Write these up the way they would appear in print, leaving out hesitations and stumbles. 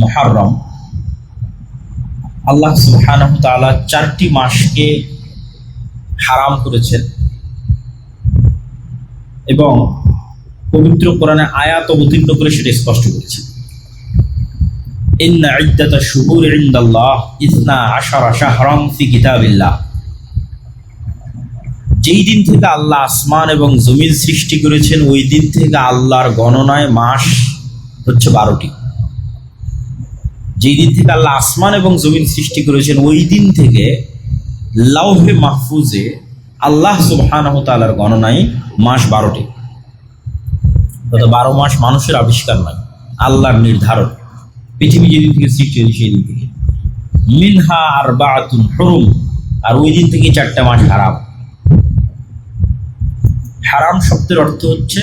মুহররম, আল্লাহ সুবহানাহু ওয়া তাআলা 4টি মাসকে হারাম করেছেন এবং পবিত্র কোরআনে আয়াত অবতীর্ণ করে সেটা স্পষ্ট করেছেন। ইন্না ইদ্দাতাশ শুহুরি ইনদাল্লাহ 12 শাহরান ফি কিতাবিল্লাহ। যেই দিন থেকে আল্লাহ আসমান এবং জমিন সৃষ্টি করেছেন ওই দিন থেকে আল্লাহর গণনায় মাস হচ্ছে 12টি। যেই দিন থেকে আল্লাহ আসমান এবং জমিন সৃষ্টি করেছেন ওই দিন থেকে লাউহে মাহফুজে আল্লাহ সুবহানাহু ওয়া তাআলার গণনায় মাস 12টি। 12 মাস মানুষের আবিষ্কার নয়, আল্লাহর নির্ধারণ। পৃথিবী যেদিন থেকে সৃষ্টি হয়েছে সেই দিন থেকে। মিনহা আরবাআতুন হুরুম, আর ওই দিন থেকে 4টা মাস হারাম। হারাম শব্দের অর্থ হচ্ছে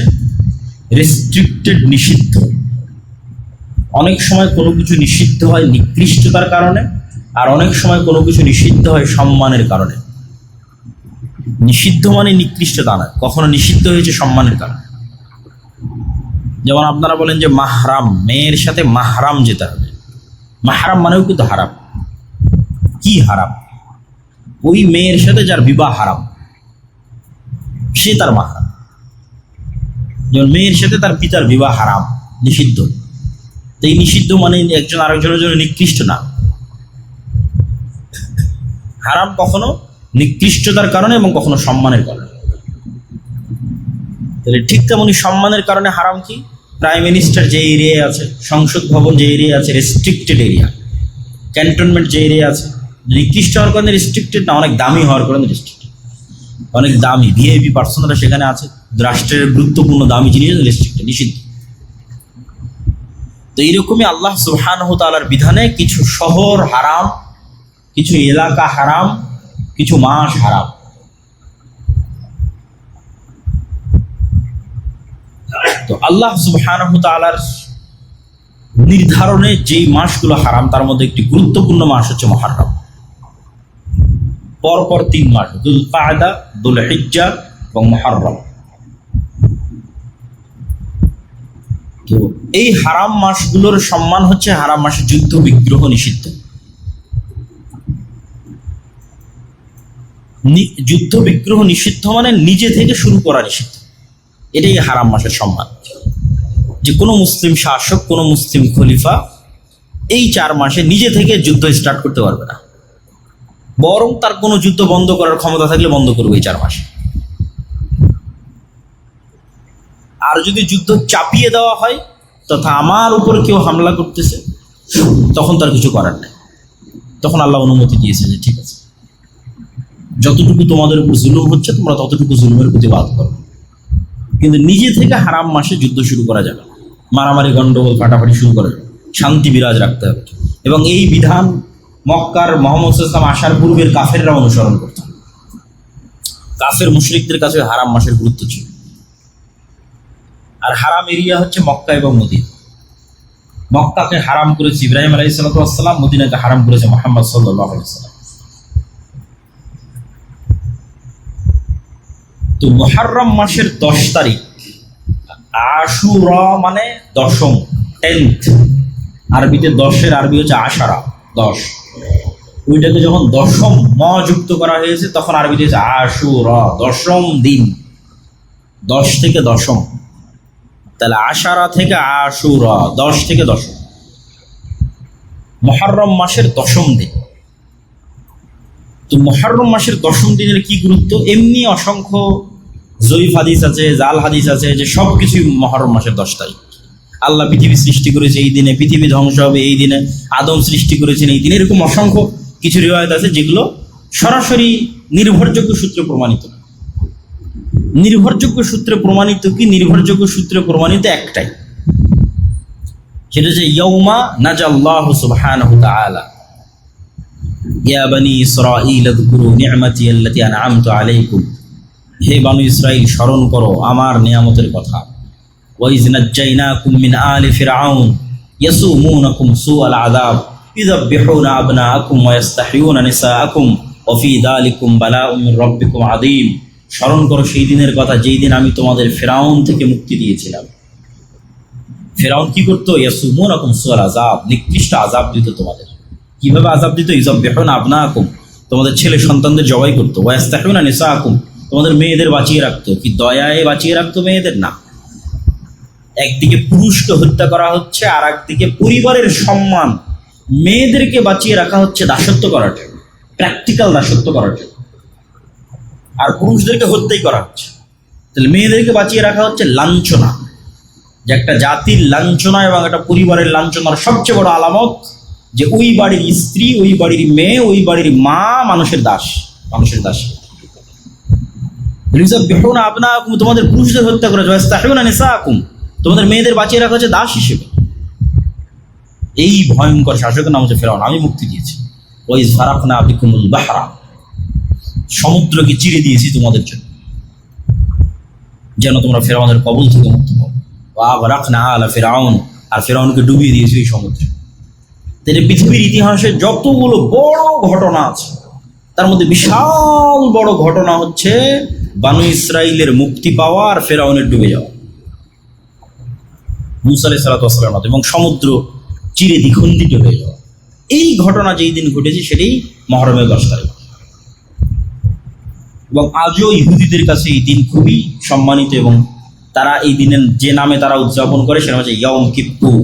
রেস্ট্রিক্টেড, নিষিদ্ধ। অনেক সময় কোনো কিছু নিষিদ্ধ হয় নিকৃষ্টতার কারণে, আর অনেক সময় কোনো কিছু নিষিদ্ধ হয় সম্মানের কারণে। নিষিদ্ধ মানে নিকৃষ্টতা নয়, কখনো নিষিদ্ধ হয়েছে সম্মানের কারণে। যেমন আপনারা বলেন যে মাহরাম, মেয়ের সাথে মাহরাম যেতে হবে। মাহরাম মানেও কিন্তু হারাম। কি হারাম? ওই মেয়ের সাথে যার বিবাহ হারাম সে তার মাহরাম। যেমন মেয়ের সাথে তার পিতার বিবাহ হারাম, নিষিদ্ধ। তো এই নিষিদ্ধ মানে একজন আরেকজনের জন্য নিকৃষ্ট না। হারাম কখনো নিকৃষ্টতার কারণে এবং কখনো সম্মানের কারণে। তাহলে ঠিক তেমনি সম্মানের কারণে হারাম কি? প্রাইম মিনিস্টার যে এরিয়ায় আছে, সংসদ ভবন যে এরিয়া আছে, রেস্ট্রিক্টেড এরিয়া। ক্যান্টনমেন্ট যে এরিয়া আছে, নিকৃষ্ট হওয়ার কারণে রেস্ট্রিক্টেড না, অনেক দামি হওয়ার কারণে রেস্ট্রিক্টেড। অনেক দামি ভিআইপি পার্সনরা সেখানে আছে, রাষ্ট্রের গুরুত্বপূর্ণ দামি জিনিস রেস্ট্রিক্টেড, নিষিদ্ধ। তো এইরকমই আল্লাহ সুবহানাহু ওয়া তাআলার বিধানে কিছু শহর হারাম, কিছু এলাকা হারাম, কিছু মাস হারাম। তো আল্লাহ সুবহানাহু ওয়া তাআলার নির্ধারণে যেই মাসগুলো হারাম তার মধ্যে একটি গুরুত্বপূর্ণ মাস হচ্ছে মুহররম। পরপর 3 মাস, যুলকায়দা, যুলহিজ্জা এবং মুহররম। তো এই হারাম মাসগুলোর সম্মান হচ্ছে হারাম মাসে যুদ্ধ বিগ্রহ নিষিদ্ধ। যুদ্ধ বিগ্রহ নিষিদ্ধ মানে নিজে থেকে শুরু করা নিষিদ্ধ। এটাই হারাম মাসের সম্মান। যে কোনো মুসলিম শাসক, কোনো মুসলিম খলিফা এই 4 মাসে নিজে থেকে যুদ্ধ স্টার্ট করতে পারবে না, বরং তার কোনো যুদ্ধ বন্ধ করার ক্ষমতা থাকলে বন্ধ করবে এই 4 মাসে। আর যদি যুদ্ধ চাপিয়ে দেওয়া হয় তথা আমার উপর কেউ হামলা করতেছে, তখন তার কিছু করার নেই। তখন আল্লাহ অনুমতি দিয়েছে যে ঠিক আছে, যতটুকু তোমাদের উপর জুলুম হচ্ছে তোমরা ততটুকু জুলুমের প্রতিবাদ করো। কিন্তু নিজে থেকে হারাম মাসে যুদ্ধ শুরু করা যাবে, মারামারি, গন্ডগোল, ফাটাফাটি শুরু করা যাবে। শান্তি বিরাজ রাখতে হবে। এবং এই বিধান মক্কার মুহাম্মদ সাল্লাল্লাহু আলাইহি ওয়াসাল্লাম আসার পূর্বের কাফেররা অনুসরণ করত। কাফের মুশরিকদের কাছে হারাম মাসের গুরুত্ব ছিল। আর হারাম এরিয়া হচ্ছে মক্কা এবং মদিনা। মক্কাকে হারাম করেছে ইব্রাহিম আলাইহিস সালাম, মদিনাকে হারাম করেছে মুহাম্মদ সাল্লাল্লাহু আলাইহি ওয়াসাল্লাম। তো মুহররম মাসের 10 তারিখ, আশুরা মানে দশম, 10th। আরবিতে 10-এর আরবি হচ্ছে আশারা, 10। ওইটাকে যখন দশম যুক্ত করা হয়েছে তখন আরবিতে হচ্ছে আশুরা, দশম দিন। 10 থেকে দশম, তাহলে আশারা থেকে আশুরা, 10 থেকে দশম। মুহররম মাসের দশম দিন। তো মুহররম মাসের দশম দিনের কি গুরুত্ব? এমনি অসংখ্য জয়ীফ হাদিস আছে, জাল হাদিস আছে যে সব কিছুই মুহররম মাসের 10 তারিখ। আল্লাহ পৃথিবী সৃষ্টি করেছে এই দিনে, পৃথিবী ধ্বংস হবে এই দিনে, আদম সৃষ্টি করেছেন এই দিনে। এরকম অসংখ্য কিছু রিওয়ায়াত আছে যেগুলো সরাসরি নির্ভরযোগ্য সূত্রে প্রমাণিত। নির্ভরযোগ্য সূত্রে প্রমাণিত কি? নির্ভরযোগ্য সূত্রে প্রমাণিত একটাই, সেটা হচ্ছে ইয়াউমা নাজাল্লাহু সুবহানাহু ওয়া তাআলা ইয়া বানি ইসরাঈল আযকুরু নি'মাতি আল্লাতী আন'আমতু আলাইকুম। হে বানু ইসরাইল, স্মরণ করো আমার নিয়ামতের কথা। ওয়া ইয নাজ্জাইনাকুম মিন আলি ফিরআউন ইয়াসুমুনাকুম সুআল আযাব ইযাববিহুনা আবনাআকুম ওয়া ইস্তাহইয়ুনা নিসাআকুম ওয়া ফী যালিকুম বালাউম মির রাব্বিকুম আযীম। স্মরণ করো সেই দিনের কথা যেই দিন আমি তোমাদের ফিরআউন থেকে মুক্তি দিয়েছিলাম। ফেরাউন কি করতো? ইয়াসুমুনাকুম সুআল আযাব, নিকৃষ্ট আযাব দিত তোমাদের। কিভাবে আযাব দিত? ইযাববিহুনা আবনাকুম, তোমাদের ছেলে সন্তানদের জবাই করতো। ওয়া ইস্তাহিউনা নিসাআকুম, তোমাদের মেয়েদের বাঁচিয়ে রাখতো। কি দয়ায় বাঁচিয়ে রাখতো মেয়েদের? না, একদিকে পুরুষকে হত্যা করা হচ্ছে, আর একদিকে পরিবারের সম্মান, মেয়েদেরকে বাঁচিয়ে রাখা হচ্ছে দাসত্ব করার জন্য, প্র্যাকটিক্যাল দাসত্ব করার জন্য, আর পুরুষদেরকে হত্যাই করা হচ্ছে। তাহলে মেয়েদেরকে বাঁচিয়ে রাখা হচ্ছে লাঞ্ছনা, যে একটা জাতির লাঞ্ছনা এবং একটা পরিবারের লাঞ্ছনার সবচেয়ে বড় আলামত যে ওই বাড়ির স্ত্রী, ওই বাড়ির মেয়ে, ওই বাড়ির মা মানুষের দাস, মানুষের দাস। আপনাকুম, তোমাদের পুরুষদের হত্যা করেছে। ওয়াস্তাহিউনা নিসাআকুম, তোমাদের মেয়েদের বাঁচিয়ে রাখা হচ্ছে দাস হিসেবে। এই ভয়ঙ্কর শাসকের নাম হচ্ছে ফেরাউন। আমি মুক্তি দিয়েছি। ওয়াইজ ফারাকনা বিকুমুল বাহরা, সমুদ্রকে চিরে দিয়েছি তোমাদের জন্য, যেন তোমরা ফেরাউনের কবল থেকে মুক্ত হও। ওয়াগরাকনা আলা ফিরআউন, আর ফেরাউনকে ডুবিয়ে দিয়েছি এই সমুদ্রে। তাহলে পৃথিবীর ইতিহাসে যতগুলো বড় ঘটনা আছে, তার মধ্যে বিশাল বড় ঘটনা হচ্ছে বানু ইসরাইলের মুক্তি পাওয়া আর ফেরাউনের ডুবে যাওয়া, মুসা আলাইহিস সালাতু ওয়াস সালামের মতো, এবং সমুদ্র চিরে দ্বিখণ্ডিত হয়ে যাওয়া। এই ঘটনা যেই দিন ঘটেছে সেটাই মুহররমের 10 তারিখ। এবং আজও ইহুদিদের কাছে এই দিন খুবই সম্মানিত, এবং তারা এই দিনের যে নামে তারা উদযাপন করে সেটা হচ্ছে ইয়ম কিপ্পুর।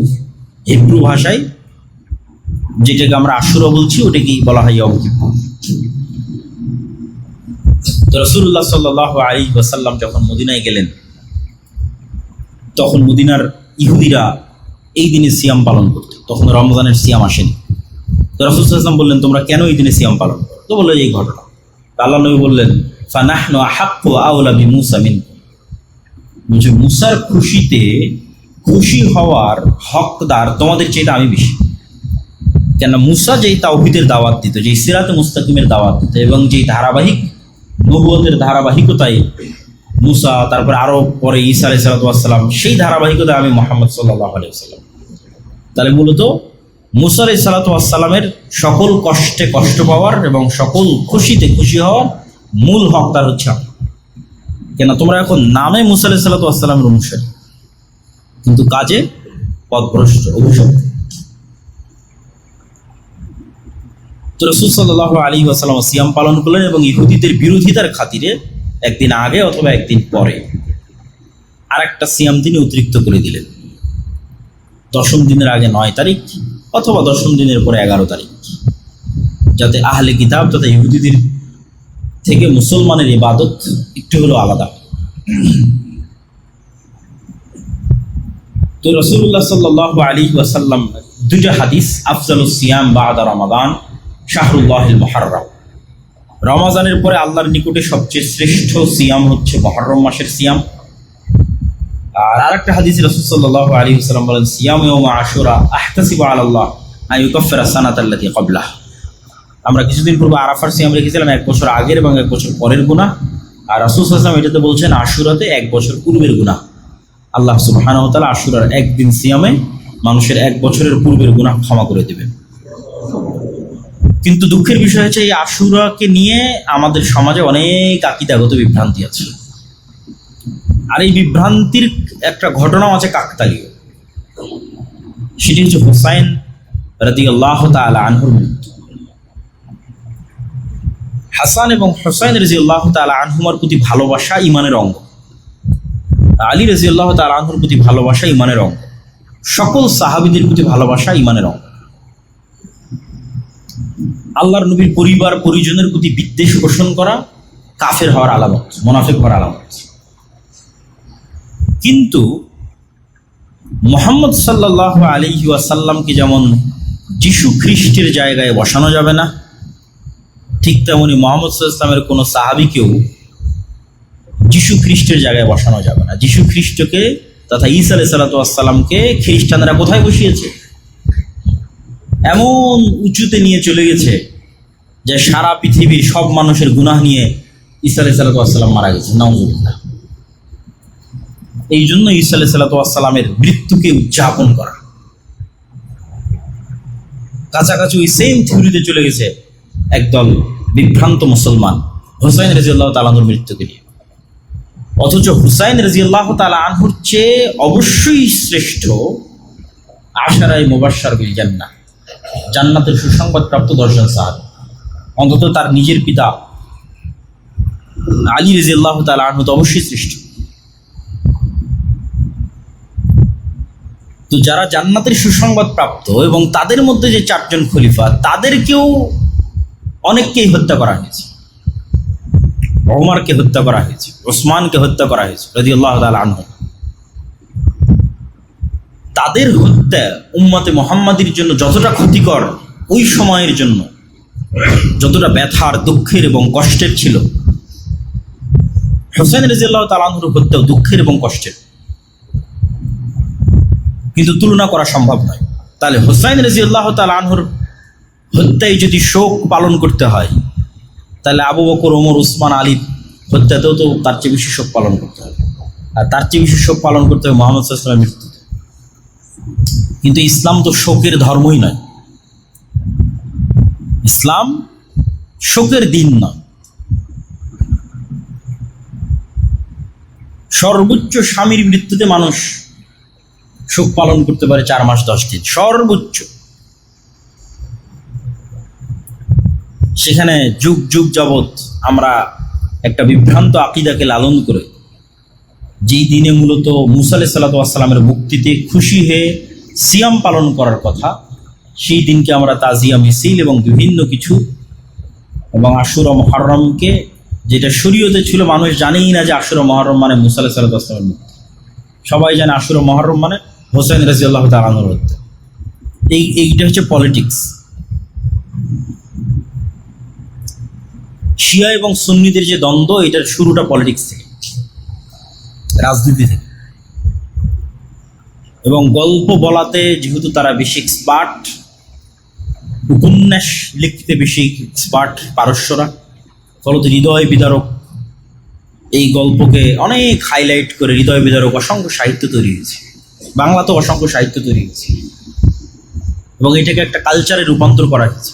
হিব্রু ভাষায় যেটাকে আমরা আশুরা বলছি ওটাকেই বলা হয় ইয়ম কিপ্পুর। তো রাসূলুল্লাহ সাল্লাল্লাহু আলাইহি ওয়াসাল্লাম যখন মদিনায় গেলেন, তখন মদিনার ইহুদিরা এই দিনে সিয়াম পালন করত। তখন রমজানের সিয়াম আসেনি। তো রাসূল সাল্লাল্লাহু আলাইহি ওয়াসাল্লাম বললেন, তোমরা কেন এই দিনে সিয়াম পালন করো? তো বললো এই ঘটনা। আল্লাহ নবী বললেন, ফানাহনু আহাক্কু আওলা বিমূসা মিনকুম, বুঝে মুসার খুশিতে খুশি হওয়ার হকদার তোমাদের চেয়ে আমি বেশি। কেন? মুসা যেই তাওহীদের দাওয়াত দিত, যেই সিরাতে মুস্তাকিমের দাওয়াত দিত, এবং যেই ধারাবাহিক নবুয়তের ধারাবাহিকতায় মুসা, তারপরে আরও পরে ঈসা আলাইহিস সালাতু ওয়াস সালাম, সেই ধারাবাহিকতায় আমি মুহাম্মদ সাল্লাল্লাহু আলাইহি ওয়াসাল্লাম। তাহলে মূলত মুসা আলাইহিস সালাতু ওয়াস সালামের সকল কষ্টে কষ্ট পাওয়ার এবং সকল খুশিতে খুশি হওয়ার মূল হকদার হচ্ছে আমি। কেন? তোমরা এখন নামে মুসা আলাইহিস সালাতু ওয়াস সালামের অনুসারী, কিন্তু কাজে পথভ্রষ্ট, অভিশপ্ত। তো রাসূল সাল্লাল্লাহু আলাইহি ওয়াসাল্লাম সিয়াম পালন করলেন, এবং ইহুদিদের বিরোধিতার খাতিরে একদিন আগে অথবা একদিন পরে আর একটা সিয়াম তিনি অতিরিক্ত করে দিলেন। 10ম দিনের আগে 9 তারিখ, অথবা 10ম দিনের পরে 11 তারিখ, যাতে আহলে কিতাব তথা ইহুদিদের থেকে মুসলমানের ইবাদত একটু হলেও আলাদা। তো রাসূলুল্লাহ সাল্লাল্লাহু আলাইহি ওয়াসাল্লাম দুইটা হাদিস, আফজালুস সিয়াম বা'দা রমাদান শাহরুল্লাহিল মুহাররম, রমাজানের পরে আল্লাহর নিকটে সবচেয়ে শ্রেষ্ঠ সিয়াম হচ্ছে মুহররম মাসের সিয়াম। আর আরেকটা হাদিসে রাসূল সাল্লাল্লাহু আলাইহি ওয়াসাল্লাম বলেন, সিয়াম ইয়াউম আশুরা আহতাসিবু আলাল্লাহ আন ইউকাফিরা সানাতাল্লাতী ক্বাবলাহ। আমরা কিছুদিন পূর্বে আরাফার সিয়াম রেখেছিলাম 1 বছর আগের এবং 1 বছর পরের গুনাহ, আর রাসূল সাল্লাল্লাহু আলাইহি ওয়াসাল্লাম এটাতে বলছেন আশুরাতে 1 বছর পূর্বের গুনাহ। আল্লাহ সুবহানাহু ওয়া তাআলা আশুরার একদিন সিয়ামে মানুষের 1 বছরের পূর্বের গুনাহ ক্ষমা করে দেবেন। কিন্তু দুঃখের বিষয় হচ্ছে এই আশুরাকে নিয়ে আমাদের সমাজে অনেক আকীদাগত বিভ্রান্তি আছে, আর এই বিভ্রান্তির একটা ঘটনাও আছে কাকতালীয়। সেটি হচ্ছে হুসাইন রাদিয়াল্লাহু তাআলা আনহুর মৃত্যু। হাসান এবং হুসাইন রাদিয়াল্লাহু তাআলা আনহুমার প্রতি ভালোবাসা ঈমানের অঙ্গ, আলী রাদিয়াল্লাহু তাআলা আনহুর প্রতি ভালোবাসা ঈমানের অঙ্গ, সকল সাহাবীদের প্রতি ভালোবাসা ঈমানের অঙ্গ। আল্লাহর নবীর পরিবার পরিজনের প্রতি বিদ্বেষ পোষণ করা কাফের হওয়ার আলামত, মুনাফিক হওয়ার আলামত। কিন্তু মুহাম্মদ সাল্লাল্লাহু আলাইহি ওয়াসাল্লামকে যেমন যিশু খ্রিস্টের জায়গায় বসানো যাবে না, ঠিক তেমনি মুহাম্মদ সাল্লাল্লাহু আলাইহি ওয়াসাল্লামের কোনো সাহাবীকেও যিশু খ্রিস্টের জায়গায় বসানো যাবে না। যিশু খ্রিস্টকে তথা ঈসা আলাইহিস সালাতু ওয়াস সালামকে খ্রিস্টানরা কোথায় বসিয়েছে? এমন উঁচুতে নিয়ে চলে গেছে যে সারা পৃথিবীর সব মানুষের গুনাহ নিয়ে ঈসা আলাইহিস সালাতু ওয়াস সালাম মারা গেছে, নাউযুবিল্লাহ। এই জন্য ঈসা আলাইহিস সালাতু ওয়াস সালামের মৃত্যুকে উদযাপন করা, কাছাকাছি ওই সেম থিওরিতে চলে গেছে একদল বিভ্রান্ত মুসলমান হুসাইন রাদিয়াল্লাহু তাআলা আনহুর মৃত্যুকে নিয়ে। অথচ হুসাইন রাদিয়াল্লাহু তাআলা আনহুর চেয়ে অবশ্যই শ্রেষ্ঠ আশারায়ে মুবাশশার বিল জান্নাহ, জান্নাতের সুসংবাদ প্রাপ্ত 10 জন সাহাবী। অন্তত তার নিজের পিতা আলী রাদিয়াল্লাহু তাআলা আনহু তো অবশ্যই শ্রেষ্ঠ। তো যারা জান্নাতের সুসংবাদ প্রাপ্ত এবং তাদের মধ্যে যে 4 জন খলিফা, তাদেরকেও অনেককেই হত্যা করা হয়েছে। ওমরকে হত্যা করা হয়েছে, ওসমানকে হত্যা করা হয়েছে রাদিয়াল্লাহু তাআলা আনহু। তাদের হত্যা উম্মতে মুহাম্মাদির জন্য যতটা ক্ষতিকর, ওই সময়ের জন্য যতটা ব্যথার, দুঃখের এবং কষ্টের ছিল, হুসাইন রাদিয়াল্লাহু তাআলা আনহুর হত্যাও দুঃখের এবং কষ্টের, কিন্তু তুলনা করা সম্ভব নয়। তাহলে হুসাইন রাদিয়াল্লাহু তাআলা আনহুর হত্যায় যদি শোক পালন করতে হয়, তাহলে আবু বকর, ওমর, উসমান, আলীর হত্যাতেও তো তার চেয়ে বেশি শোক পালন করতে হবে, আর তার চেয়ে বেশি শোক পালন করতে হবে মুহাম্মদ সাল্লাল্লাহু আলাইহি ওয়াসাল্লামের মৃত্যুতে। কিন্তু ইসলাম তো শোকের ধর্মই নয়, ইসলাম শোকের দিন নয়। সর্বোচ্চ স্বামীর মৃত্যুতে মানুষ শোক পালন করতে পারে 4 মাস 10 দিন, সর্বোচ্চ। সেখানে যুগ যুগ যাবৎ আমরা একটা বিভ্রান্ত আকীদাকে লালন করে, যেই দিনে মূলত মুসা আলাইহিস সালাতু ওয়াস সালামের মুক্তিতে খুশি হয়ে সিয়াম পালন করার কথা, সেই দিনকে আমরা তাজিয়া মিছিল এবং বিভিন্ন কিছু, এবং আশুরা মুহররমকে, যেটা শরীয়তে ছিল, মানুষ জানেই না যে আশুরা মুহররম মানে মুসা আলাইহিস সালাতু ওয়াস সালামের মুক্তি। সবাই জানে আশুরা মুহররম মানে হোসেন রাদিয়াল্লাহু তাআলা আনহুর হত্যা। এইটা হচ্ছে পলিটিক্স। শিয়া এবং সুন্নিদের যে দ্বন্দ্ব, এটার শুরুটা পলিটিক্স থেকে, রাজনীতি থেকে। এবং গল্প বলাতে যেহেতু তারা বেশি এক্সপার্ট, উপন্যাস লিখতে বেশি এক্সপার্ট পারস্যরা, ফলত হৃদয় বিদারক এই গল্পকে অনেক হাইলাইট করে হৃদয় বিদারক অসংখ্য সাহিত্য তৈরি হয়েছে, বাংলাতেও অসংখ্য সাহিত্য তৈরি হয়েছে, এবং এটাকে একটা কালচারে রূপান্তর করা হয়েছে।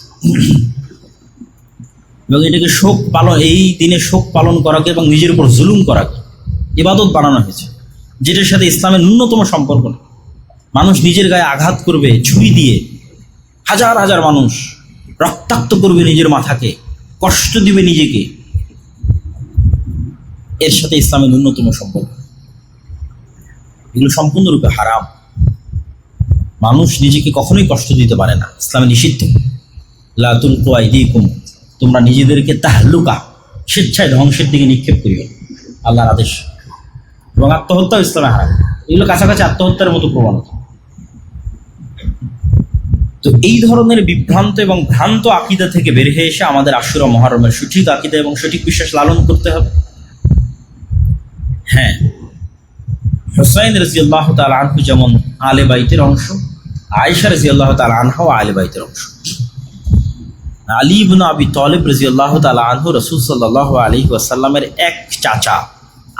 এবং এটাকে শোক পালন, এই দিনে শোক পালন করাকে এবং নিজের উপর জুলুম করাকে ইবাদত বানানো হয়েছে, যেটার সাথে ইসলামের ন্যূনতম সম্পর্ক নেই। মানুষ নিজের গায়ে আঘাত করবে ছুরি দিয়ে, হাজার হাজার মানুষ রক্তাক্ত করবে নিজের মাথাকে, কষ্ট দিবে নিজেকে, এর সাথে ইসলামের ন্যূনতম সম্পর্ক। এগুলো সম্পূর্ণরূপে হারাম। মানুষ নিজেকে কখনোই কষ্ট দিতে পারে না, ইসলামে নিষিদ্ধ। লা তুলকু আইদিকুম, তোমরা নিজেদেরকে তাহলুকা, স্বেচ্ছায় ধ্বংসের দিকে নিক্ষেপ করিও, আল্লাহর আদেশ। এবং আত্মহত্যা ইসলামে হারাম। এগুলো কাছাকাছি আত্মহত্যার মতো প্রবণতা। তো এই ধরনের বিভ্রান্ত এবং ভ্রান্ত আকীদা থেকে বের হয়ে এসে আমাদের আশুরা মুহররমের সঠিক আকীদা এবং সঠিক বিশ্বাস লালন করতে হবে। হ্যাঁ, হুসাইন রাদিয়াল্লাহু তাআলা আনহু যেমন আলে বাইতের অংশ, আয়েশা রাদিয়াল্লাহু তাআলা আনহাও আলে বাইতের অংশ। আলী ইবনে আবি তালিব রাদিয়াল্লাহু তাআলা আনহু রাসূল সাল্লাল্লাহু আলাইহি ওয়াসাল্লামের এক চাচা,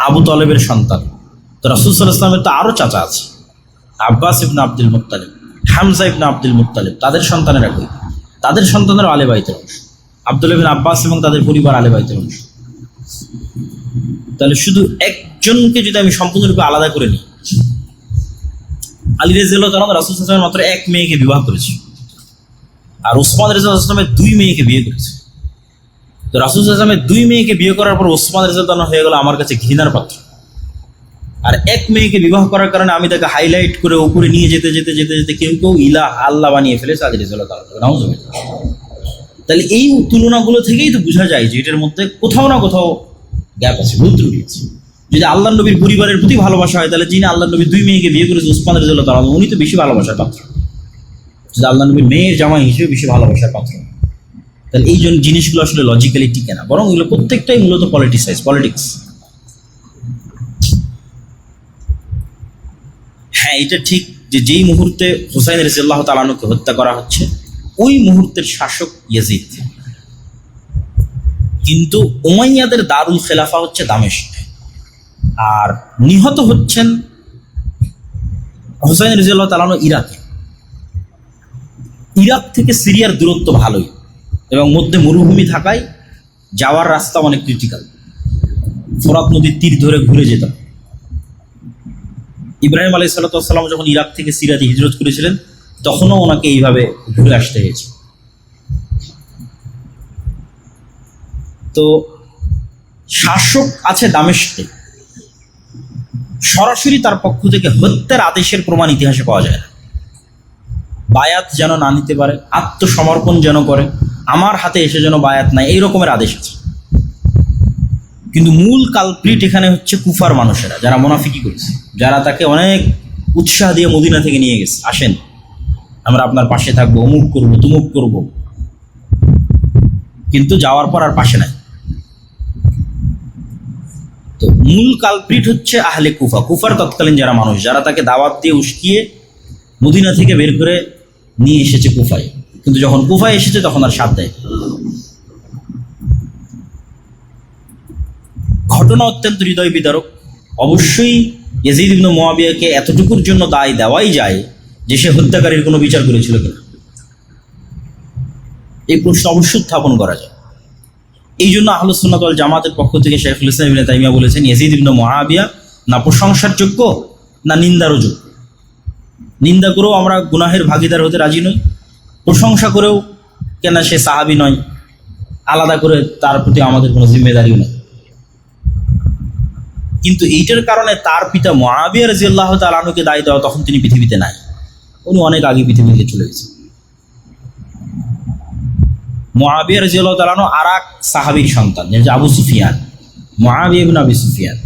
আবু তালেবের সন্তান। তো রাসূল সাল্লাল্লাহু আলাইহি ওয়াসাল্লামের তো আরও চাচা আছে, আব্বাস ইবনে আব্দুল মুত্তালিব, হামজা ইবনে আব্দুল মুত্তালিব, তাদের সন্তানেরা কই? তাদের সন্তানেরও আলে বাইতের অংশ। আব্দুল্লাহ ইবনে আব্বাস এবং তাদের পরিবার আলে বাইতের অংশ। তাহলে শুধু একজনকে যদি আমি সম্পূর্ণরূপে আলাদা করে নিই, আলী রাদিয়াল্লাহু তাআলা রাসূল সাল্লাল্লাহু আলাইহি ওয়াসাল্লামের মাত্র এক মেয়েকে বিবাহ করেছে, আর ওসমান রাদিয়াল্লাহু আনহু 2 মেয়েকে বিয়ে করেছে। তো রাসূল সাল্লাল্লাহু আলাইহি ওয়াসাল্লামের 2 মেয়েকে বিয়ে করার পর ওসমান রাদিয়াল্লাহু আনহু হয়ে গেল আমার কাছে ঘৃণার পাত্র। আর এক মেয়েকে বিবাহ করার কারণে আমি তাকে হাইলাইট করে উপরে নিয়ে যেতে যেতে যেতে যেতে কেউ কেউ ইলাহ, আল্লাহ বানিয়ে ফেলেছে আলী রাদিয়াল্লাহু তাআলা। নাউযুবিল্লাহ। তাহলে এই তুলনাগুলো থেকেই তো বোঝা যায় যে এটার মধ্যে কোথাও না কোথাও গ্যাপ আছে, ভুল ত্রুটি আছে। যদি আল্লাহ নবীর পরিবারের প্রতি ভালোবাসা হয়, তাহলে যিনি আল্লাহ নবীর 2 মেয়েকে বিয়ে করেছে ওসমান রাদিয়াল্লাহু তাআলা, উনি তো বেশি ভালোবাসার পাত্র। যদি আল্লাহ নবীর মেয়ের জামাই হিসেবে বেশি ভালোবাসার পাত্র, তাহলে এই জন্য জিনিসগুলো আসলে লজিক্যালি টিকে না, বরং এগুলো প্রত্যেকটাই মূলত পলিটিক্স। হ্যাঁ, এটা ঠিক যে যেই মুহূর্তে হুসাইন রাদিয়াল্লাহু তাআলা আনহুকে হত্যা করা হচ্ছে, ওই মুহূর্তের শাসক ইয়াজিদ, কিন্তু উমাইয়াদের দারুল খেলাফা হচ্ছে দামেস্ক। আর নিহত হচ্ছেন হুসাইন রাদিয়াল্লাহু তাআলা আনহু ইরাকে। ইরাক থেকে সিরিয়ার দূরত্ব ভালোই, এবং মধ্যে মরুভূমি থাকায় যাওয়ার রাস্তা অনেক ক্রিটিক্যাল। ফোরাত নদীর তীর ধরে ঘুরে যেতাম। ইব্রাহিম আলাইহিসসালাম যখন ইরাক থেকে সিরিয়াতে হিজরত করেছিলেন তখনও ওনাকে এইভাবে ঘুরে আসতে হয়েছে। তো শাসক আছে দামেস্কে, সরাসরি তার পক্ষ থেকে হত্যার আদেশের প্রমাণ ইতিহাসে পাওয়া যায় না। বায়াত যেন না নিতে পারে, আত্মসমর্পণ যেন করে, আমার হাতে এসে যেন বায়াত নাই, এই রকমের আদেশ আছে। কিন্তু মূল কালপ্রিট এখানে হচ্ছে কুফার মানুষেরা, যারা মুনাফিকি করেছে, যারা তাকে অনেক উৎসাহ দিয়ে মদিনা থেকে নিয়ে গেছে, আসেন আমরা আপনার পাশে থাকবো, অমুক করবো তুমুক করবো, কিন্তু যাওয়ার পর আর পাশে নাই। তো মূল কালপ্রিট হচ্ছে আহলে কুফা, কুফার তৎকালীন যারা মানুষ, যারা তাকে দাওয়াত দিয়ে উস্কিয়ে মদিনা থেকে বের করে নিয়ে এসেছে কুফায়, কিন্তু যখন কুফায় এসেছে তখন আর সাথ দেয়। ঘটনা অত্যন্ত হৃদয় বিদারক। অবশ্যই ইয়াজিদ ইবনে মুআবিয়াকে এতটুকুর জন্য দায় দেওয়াই যায় যে সে হত্যাকারীর কোনো বিচার করেছিল কিনা, এই প্রশ্ন অবশ্যই উত্থাপন করা যায়। এই জন্য আহলুস সুন্নাত ওয়াল জামাতের পক্ষ থেকে শাইখুল ইসলাম ইবনে তাইমিয়া বলেছেন, ইয়াজিদ ইবনে মুআবিয়া না প্রশংসার যোগ্য না নিন্দারও যোগ্য। নিন্দা করেও আমরা গুনাহের ভাগিদার হতে রাজি নই, প্রশংসা করেও কেন সে সাহাবী নয়, আলাদা করে তার প্রতি আমাদের কোনো জিম্মেদারিও নেই। কিন্তু এইটার কারণে তার পিতা মুআবিয়া রাদিয়াল্লাহু তাআলা আনহুকে দায় দেওয়া, তখন তিনি পৃথিবীতে নাই, উনি অনেক আগে পৃথিবী থেকে চলে গেছেন। মুআবিয়া রাদিয়াল্লাহু তাআলা আনহু আর এক সাহাবীর সন্তান, যেটা আবু সুফিয়ান, মুআবিয়া ইবনে আবি সুফিয়ান।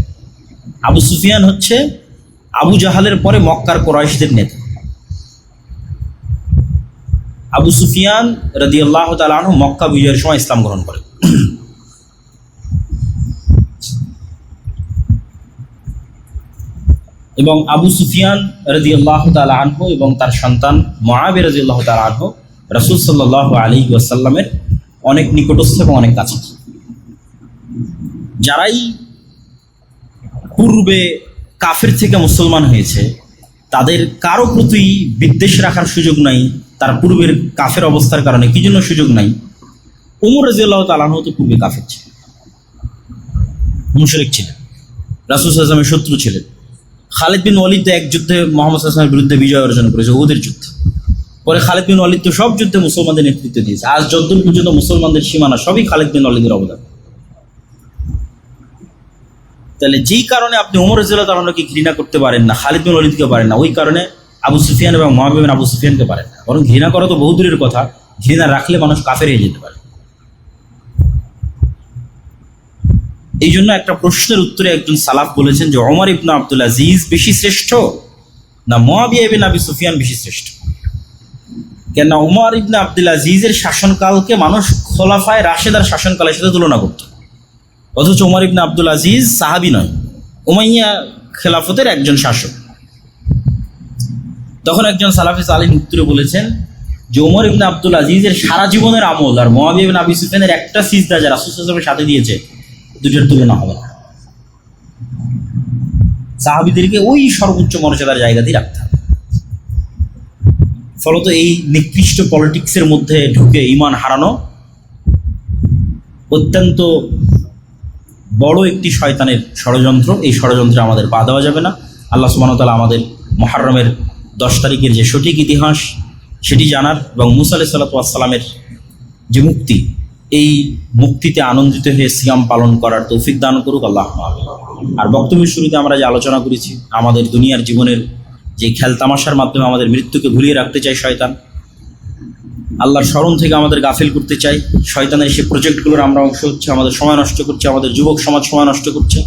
আবু সুফিয়ান হচ্ছে আবু জাহালের পরে মক্কার কুরাইশদের নেতা। আবু সুফিয়ান রাদিয়াল্লাহু তাআলা আনহু মক্কা বিজয়ের সময় ইসলাম গ্রহণ করেন। এবং আবু সুফিয়ান রাদিয়াল্লাহু তাআলা আনহু এবং তার সন্তান মুআবিয়া রাদিয়াল্লাহু তাআলা আনহু রাসূল সাল্লাল্লাহু আলাইহি ওয়াসাল্লামের অনেক নিকটস্থ এবং অনেক কাছে। যারাই পূর্বে কাফের থেকে মুসলমান হয়েছে তাদের কারো প্রতি বিদ্বেষ রাখার সুযোগ নাই, তার পূর্বের কাফের অবস্থার কারণে। কি জন্য সুযোগ নাই? ওমর রাদিয়াল্লাহু তাআলা আনহু তো পূর্বে কাফের ছিলেন, মুশরিক ছিলেন, রাসূল সাল্লাল্লাহু আলাইহি ওয়াসাল্লামের শত্রু ছিলেন। খালিদ বিন ওয়ালিদ এক যুদ্ধে মুহাম্মদ সাল্লাল্লাহু আলাইহি ওয়াসাল্লামের বিরুদ্ধে বিজয় অর্জন করেছে, উহুদের যুদ্ধ। পরে খালিদ বিন ওয়ালিদ তো সব যুদ্ধে মুসলমানদের নেতৃত্ব দিয়েছে। আজ যতদূর পর্যন্ত মুসলমানদের সীমানা সবই খালিদ বিন ওয়ালিদের অবদান। তাহলে যেই কারণে আপনি ওমর রাদিয়াল্লাহু তাআলা আনহুকে ঘৃণা করতে পারেন না, খালিদ বিন ওয়ালিদকে পারেন না, ওই কারণে আবু সুফিয়ান এবং মুআবিয়া বিন আবু সুফিয়ানকে পারেন না। বরং ঘৃণা করা তো বহু দূরের কথা, ঘৃণা রাখলে মানুষ কাফের হয়ে যেতে পারে। এই জন্য একটা প্রশ্নের উত্তরে একজন সালাফ বলেছেন যে ওমর ইবনে আব্দুল আজিজ বেশি শ্রেষ্ঠ না মুআবিয়া ইবনে আবি সুফিয়ান বেশি শ্রেষ্ঠ? কেন ওমর ইবনে আব্দুল আজিজের শাসনকালকে মানুষ খোলাফায়ে রাশেদার শাসনকালের সাথে তুলনা করত, অথচ ওমর ইবনে আব্দুল আজিজ সাহাবী নয়, উমাইয়া খেলাফতের একজন শাসক। তখন একজন সালাফি সালিহ উত্তরে বলেছেন যে ওমর ইবনে আব্দুল আজিজের সারা জীবনের আমল আর মুআবিয়া ইবনে আবি সুফিয়ানের একটা সিজদা যারা রাসূল সাল্লাল্লাহু আলাইহি ওয়াসাল্লামের সাথে দিয়েছে, দুটোর তুলনা হবে না। সাহাবীদেরকে ওই সর্বোচ্চ মর্যাদার জায়গাতেই রাখতে হবে। ফলত এই নিকৃষ্ট পলিটিক্সের মধ্যে ঢুকে ঈমান হারানো অত্যন্ত বড় একটি শয়তানের ষড়যন্ত্র। এই ষড়যন্ত্রে আমাদের পা দেওয়া যাবে না। আল্লাহ সুবহানাহু ওয়া তাআলা আমাদের মুহররমের 10 তারিখের যে সঠিক ইতিহাস সেটি জানার এবং মুসা আলাইহিস সালাতু ওয়াস সালামের যে মুক্তি, এই মুক্তিতে আনন্দিত হয়ে সিয়াম পালন করার তৌফিক দান করুক আল্লাহ। আর বক্তব্যের শুরুতে আমরা যে আলোচনা করেছি, আমাদের দুনিয়ার জীবনের যে খেলতামাশার মাধ্যমে আমাদের মৃত্যুকে ভুলিয়ে রাখতে চাই শয়তান, আল্লাহর স্মরণ থেকে আমাদের গাফিল করতে চাই, শয়তানের সে প্রজেক্টগুলোর আমরা অংশ হচ্ছে, আমাদের সময় নষ্ট করছে, আমাদের যুবক সমাজ সময় নষ্ট করছে।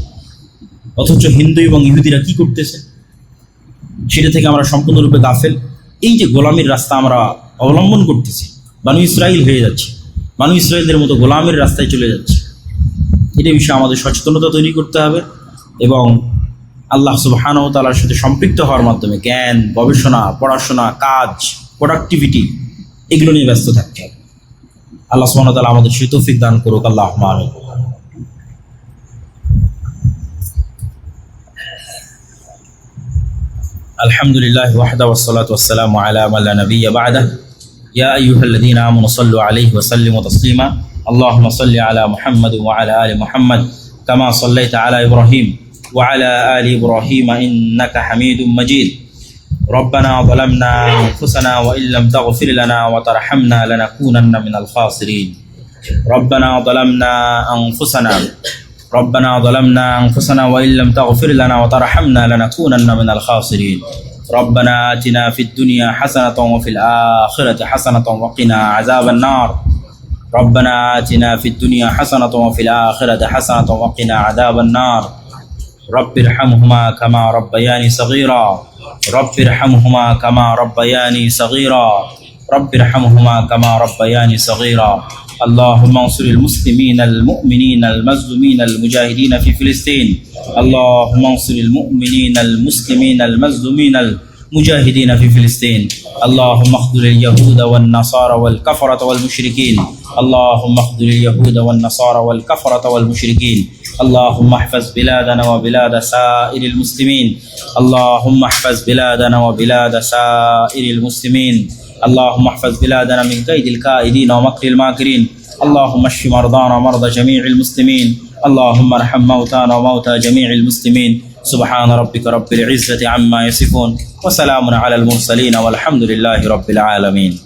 অথচ হিন্দু এবং ইহুদিরা কি করতেছে সেটা থেকে আমরা সম্পূর্ণরূপে গাফেল। এই যে গোলামির রাস্তা আমরা অবলম্বন করতেছি, বানু ইসরাইল হয়ে যাচ্ছে, বানু ইসরাইলদের মতো গোলামের রাস্তায় চলে যাচ্ছে। এটা বিষয়ে আমাদের সচেতনতা তৈরি করতে হবে এবং আল্লাহ সুবহানাহু ওয়া তাআলার সাথে সম্পৃক্ত হওয়ার মাধ্যমে জ্ঞান, গবেষণা, পড়াশোনা, কাজ, প্রোডাক্টিভিটি এগুলো নিয়ে ব্যস্ত থাকতে হবে। আল্লাহ সুবহানাহু ওয়া তাআলা আমাদের সেই তৌফিক দান করুক আল্লাহুম্মা আমিন। আলহামদুলিল্লাহ ওয়াহদা ওয়াসসালাতু ওয়াসসালামু আলা মান লা নাবিয়্যা বা'দা। ইয়া আইয়ুহাল্লাযীনা আমানু সাল্লু আলাইহি ওয়া সাল্লিমু তাসলিমা। আল্লাহুম্মা সাল্লি আলা মুহাম্মাদ ওয়া আলা আলি মুহাম্মাদ কামা সাল্লাইতা আলা ইব্রাহিম وعلى آل إبراهيم إنك حميد مجيد ربنا ظلمنا أنفسنا وإن لم تغفر لنا وترحمنا لنكونن من الخاسرين ربنا ظلمنا أنفسنا وإن لم تغفر لنا وترحمنا لنكونن من الخاسرين ربنا آتنا في الدنيا حسنة وفي الآخرة حسنة وقنا عذاب النار ربنا آتنا في الدنيا حسنة وفي الآخرة حسنة وقنا عذاب النار رب ارحمهما كما ربياني صغيرا رب ارحمهما كما ربياني صغيرا رب ارحمهما كما ربياني صغيرا اللهم انصر المسلمين المؤمنين المظلومين المجاهدين في فلسطين اللهم انصر المؤمنين المسلمين المظلومين المجاهدين في فلسطين اللهم اخذل اليهود والنصارى والكفرة والمشركين اللهم اخذل اليهود والنصارى والكفرة والمشركين اللهم احفظ بلادنا وبلاد سائر المسلمين اللهم احفظ بلادنا وبلاد سائر المسلمين اللهم احفظ بلادنا من كيد الكائدين ومكر الماكرين اللهم اشف مرضانا ومرضى جميع المسلمين اللهم ارحم موتانا وموتى جميع المسلمين سبحان ربك رب العزة عما يصفون وسلام على المرسلين والحمد لله رب العالمين